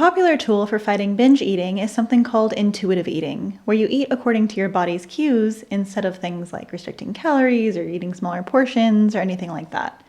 popular tool for fighting binge eating is something called intuitive eating, where you eat according to your body's cues instead of things like restricting calories or eating smaller portions or anything like that.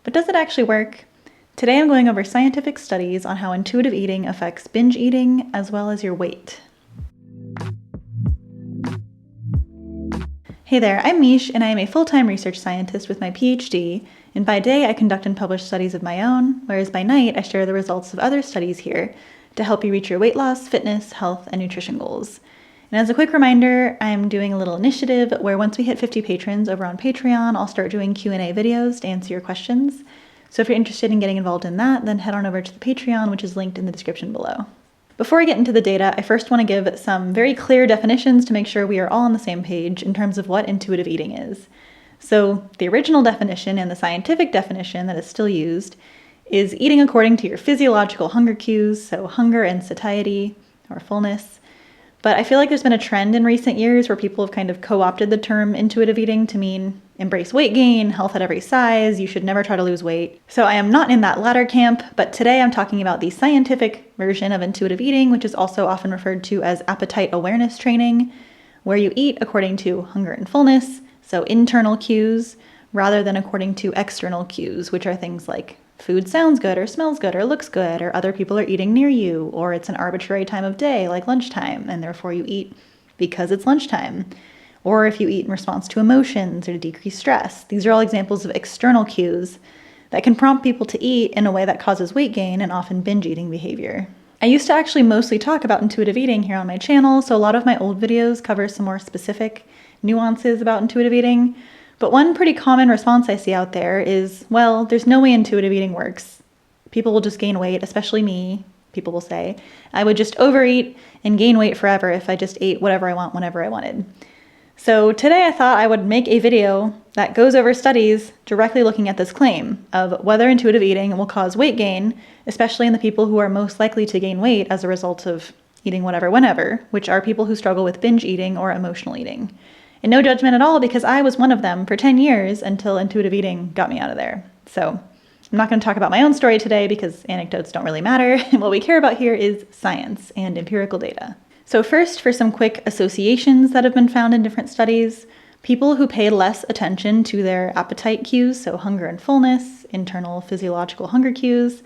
But does it actually work? Today I'm going over scientific studies on how intuitive eating affects binge eating as well as your weight. Hey there, I'm Mish, and I am a full-time research scientist with my PhD, and by day I conduct and publish studies of my own, whereas by night I share the results of other studies here to help you reach your weight loss, fitness, health, and nutrition goals. And as a quick reminder, I'm doing a little initiative where once we hit 50 patrons over on Patreon, I'll start doing Q&A videos to answer your questions. So if you're interested in getting involved in that, then head on over to the Patreon, which is linked in the description below. Before I get into the data, I first want to give some very clear definitions to make sure we are all on the same page in terms of what intuitive eating is. So the original definition and the scientific definition that is still used is eating according to your physiological hunger cues, so hunger and satiety or fullness. But I feel like there's been a trend in recent years where people have kind of co-opted the term intuitive eating to mean embrace weight gain, health at every size, you should never try to lose weight. So I am not in that latter camp, but today I'm talking about the scientific version of intuitive eating, which is also often referred to as appetite awareness training, where you eat according to hunger and fullness, so internal cues, rather than according to external cues, which are things like food sounds good or smells good or looks good, or other people are eating near you, or it's an arbitrary time of day like lunchtime, and therefore you eat because it's lunchtime. Or if you eat in response to emotions or to decrease stress. These are all examples of external cues that can prompt people to eat in a way that causes weight gain and often binge eating behavior. I used to actually mostly talk about intuitive eating here on my channel, so a lot of my old videos cover some more specific nuances about intuitive eating. But one pretty common response I see out there is, well, there's no way intuitive eating works. People will just gain weight, especially me, people will say. I would just overeat and gain weight forever if I just ate whatever I want whenever I wanted. So today I thought I would make a video that goes over studies directly looking at this claim of whether intuitive eating will cause weight gain, especially in the people who are most likely to gain weight as a result of eating whatever whenever, which are people who struggle with binge eating or emotional eating. And no judgment at all, because I was one of them for 10 years until intuitive eating got me out of there. So I'm not going to talk about my own story today because anecdotes don't really matter. What we care about here is science and empirical data. So first, for some quick associations that have been found in different studies, people who pay less attention to their appetite cues, so hunger and fullness, internal physiological hunger cues,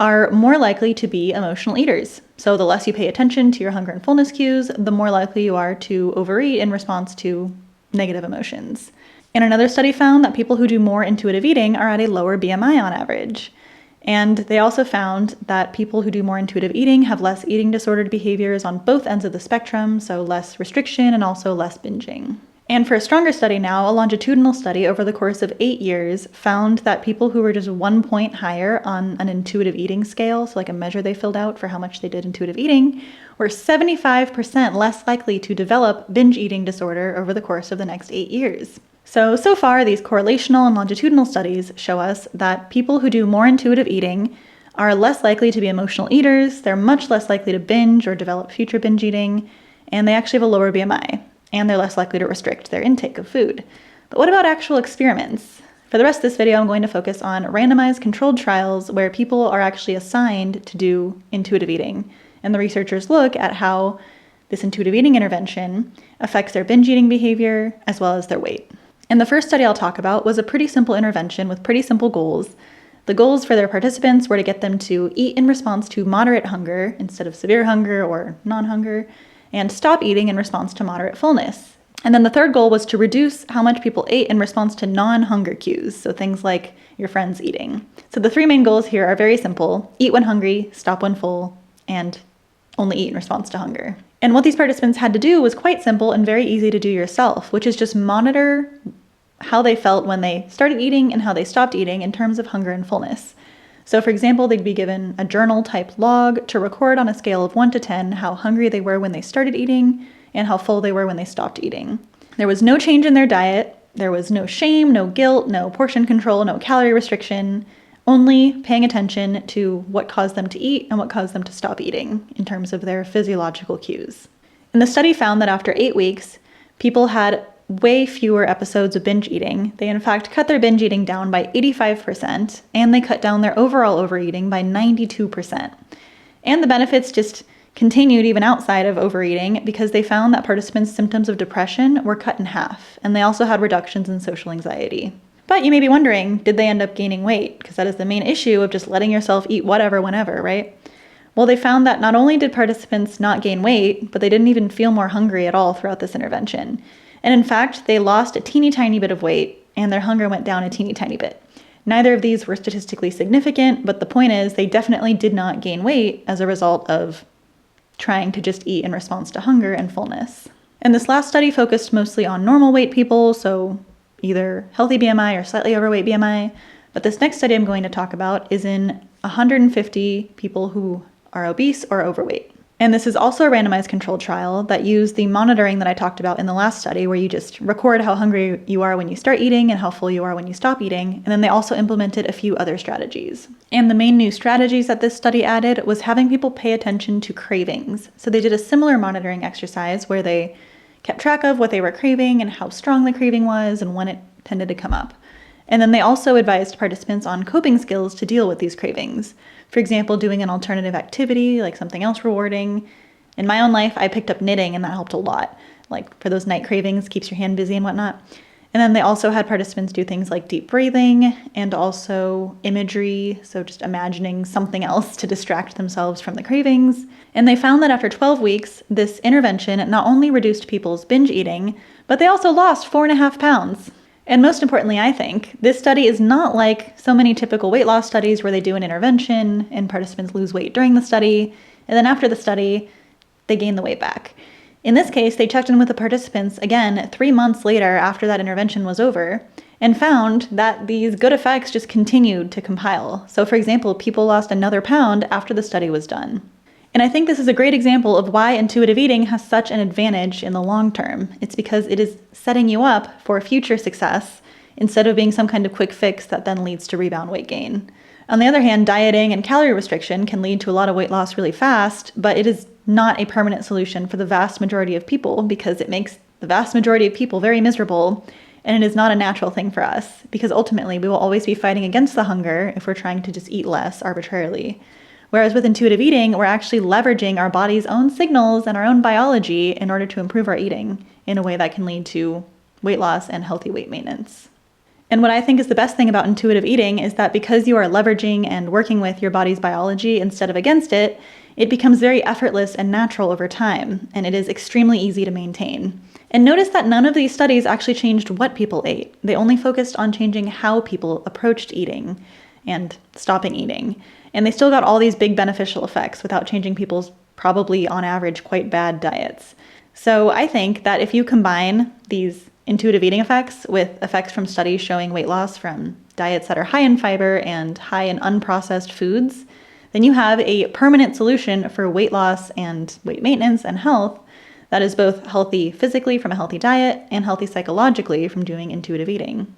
are more likely to be emotional eaters. So the less you pay attention to your hunger and fullness cues, the more likely you are to overeat in response to negative emotions. And another study found that people who do more intuitive eating are at a lower BMI on average. And they also found that people who do more intuitive eating have less eating disordered behaviors on both ends of the spectrum, so less restriction and also less binging. And for a stronger study now, a longitudinal study over the course of 8 years found that people who were just 1 point higher on an intuitive eating scale, so like a measure they filled out for how much they did intuitive eating, were 75% less likely to develop binge eating disorder over the course of the next 8 years. So far, these correlational and longitudinal studies show us that people who do more intuitive eating are less likely to be emotional eaters, they're much less likely to binge or develop future binge eating, and they actually have a lower BMI, and they're less likely to restrict their intake of food. But what about actual experiments? For the rest of this video, I'm going to focus on randomized controlled trials where people are actually assigned to do intuitive eating, and the researchers look at how this intuitive eating intervention affects their binge eating behavior as well as their weight. And the first study I'll talk about was a pretty simple intervention with pretty simple goals. The goals for their participants were to get them to eat in response to moderate hunger instead of severe hunger or non-hunger, and stop eating in response to moderate fullness. And then the third goal was to reduce how much people ate in response to non-hunger cues, so things like your friends eating. So the three main goals here are very simple: eat when hungry, stop when full, and only eat in response to hunger. And what these participants had to do was quite simple and very easy to do yourself, which is just monitor how they felt when they started eating and how they stopped eating in terms of hunger and fullness. So for example, they'd be given a journal type log to record on a scale of 1 to 10 how hungry they were when they started eating and how full they were when they stopped eating. There was no change in their diet. There was no shame, no guilt, no portion control, no calorie restriction, only paying attention to what caused them to eat and what caused them to stop eating in terms of their physiological cues. And the study found that after 8 weeks, people had way fewer episodes of binge eating. They in fact cut their binge eating down by 85%, and they cut down their overall overeating by 92%. And the benefits just continued even outside of overeating because they found that participants' symptoms of depression were cut in half, and they also had reductions in social anxiety. But you may be wondering, did they end up gaining weight? Because that is the main issue of just letting yourself eat whatever, whenever, right? Well, they found that not only did participants not gain weight, but they didn't even feel more hungry at all throughout this intervention. And in fact, they lost a teeny tiny bit of weight, and their hunger went down a teeny tiny bit. Neither of these were statistically significant, but the point is they definitely did not gain weight as a result of trying to just eat in response to hunger and fullness. And this last study focused mostly on normal weight people, so either healthy BMI or slightly overweight BMI. But this next study I'm going to talk about is in 150 people who are obese or overweight. And this is also a randomized controlled trial that used the monitoring that I talked about in the last study, where you just record how hungry you are when you start eating and how full you are when you stop eating. And then they also implemented a few other strategies. And the main new strategies that this study added was having people pay attention to cravings. So they did a similar monitoring exercise where they kept track of what they were craving and how strong the craving was and when it tended to come up. And then they also advised participants on coping skills to deal with these cravings. For example, doing an alternative activity, like something else rewarding. In my own life, I picked up knitting, and that helped a lot. Like for those night cravings, keeps your hand busy and whatnot. And then they also had participants do things like deep breathing and also imagery, so just imagining something else to distract themselves from the cravings. And they found that after 12 weeks, this intervention not only reduced people's binge eating, but they also lost 4.5 pounds. And most importantly, I think, this study is not like so many typical weight loss studies where they do an intervention and participants lose weight during the study, and then after the study, they gain the weight back. In this case, they checked in with the participants again 3 months later after that intervention was over and found that these good effects just continued to compile. So for example, people lost another pound after the study was done. And I think this is a great example of why intuitive eating has such an advantage in the long term. It's because it is setting you up for future success instead of being some kind of quick fix that then leads to rebound weight gain. On the other hand, dieting and calorie restriction can lead to a lot of weight loss really fast, but it is not a permanent solution for the vast majority of people because it makes the vast majority of people very miserable, and it is not a natural thing for us because ultimately we will always be fighting against the hunger if we're trying to just eat less arbitrarily. Whereas with intuitive eating, we're actually leveraging our body's own signals and our own biology in order to improve our eating in a way that can lead to weight loss and healthy weight maintenance. And what I think is the best thing about intuitive eating is that because you are leveraging and working with your body's biology instead of against it, it becomes very effortless and natural over time, and it is extremely easy to maintain. And notice that none of these studies actually changed what people ate. They only focused on changing how people approached eating and stopping eating. And they still got all these big beneficial effects without changing people's probably on average quite bad diets. So I think that if you combine these intuitive eating effects with effects from studies showing weight loss from diets that are high in fiber and high in unprocessed foods, then you have a permanent solution for weight loss and weight maintenance and health that is both healthy physically from a healthy diet and healthy psychologically from doing intuitive eating.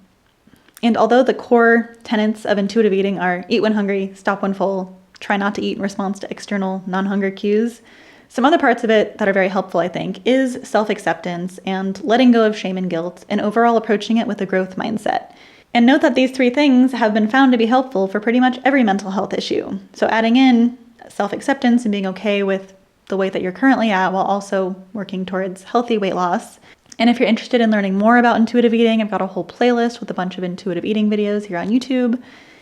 And although the core tenets of intuitive eating are eat when hungry, stop when full, try not to eat in response to external non-hunger cues, some other parts of it that are very helpful, I think, is self-acceptance and letting go of shame and guilt and overall approaching it with a growth mindset. And note that these 3 things have been found to be helpful for pretty much every mental health issue. So adding in self-acceptance and being okay with the weight that you're currently at while also working towards healthy weight loss. And if you're interested in learning more about intuitive eating, I've got a whole playlist with a bunch of intuitive eating videos here on YouTube.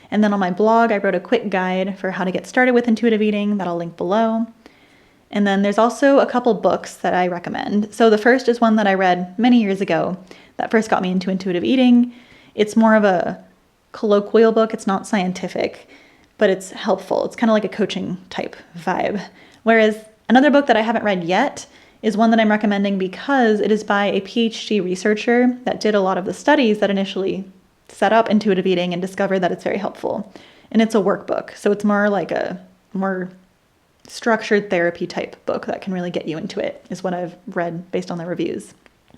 And then on my blog, I wrote a quick guide for how to get started with intuitive eating that I'll link below. And then there's also a couple books that I recommend. So the first is one that I read many years ago that first got me into intuitive eating. It's more of a colloquial book. It's not scientific, but it's helpful. It's kind of like a coaching type vibe. Whereas another book that I haven't read yet is one that I'm recommending because it is by a PhD researcher that did a lot of the studies that initially set up intuitive eating and discovered that it's very helpful. And it's a workbook, so it's more like a more structured therapy type book that can really get you into it, is what I've read based on the reviews.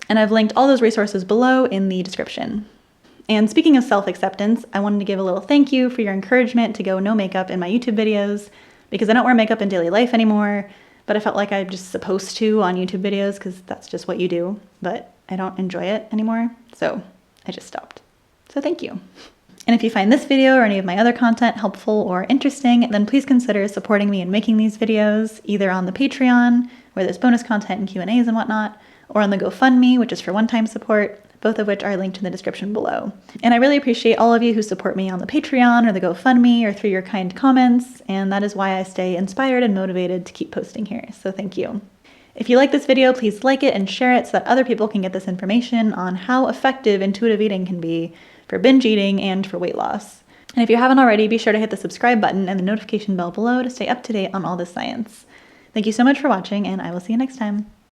And I've linked all those resources below in the description. And speaking of self-acceptance, I wanted to give a little thank you for your encouragement to go no makeup in my YouTube videos, because I don't wear makeup in daily life anymore. But I felt like I'm just supposed to on YouTube videos because that's just what you do. But I don't enjoy it anymore, so I just stopped. So thank you. And if you find this video or any of my other content helpful or interesting, then please consider supporting me in making these videos, either on the Patreon, where there's bonus content and Q&As and whatnot, or on the GoFundMe, which is for one-time support, both of which are linked in the description below. And I really appreciate all of you who support me on the Patreon or the GoFundMe or through your kind comments, and that is why I stay inspired and motivated to keep posting here, so thank you. If you like this video, please like it and share it so that other people can get this information on how effective intuitive eating can be for binge eating and for weight loss. And if you haven't already, be sure to hit the subscribe button and the notification bell below to stay up to date on all this science. Thank you so much for watching, and I will see you next time.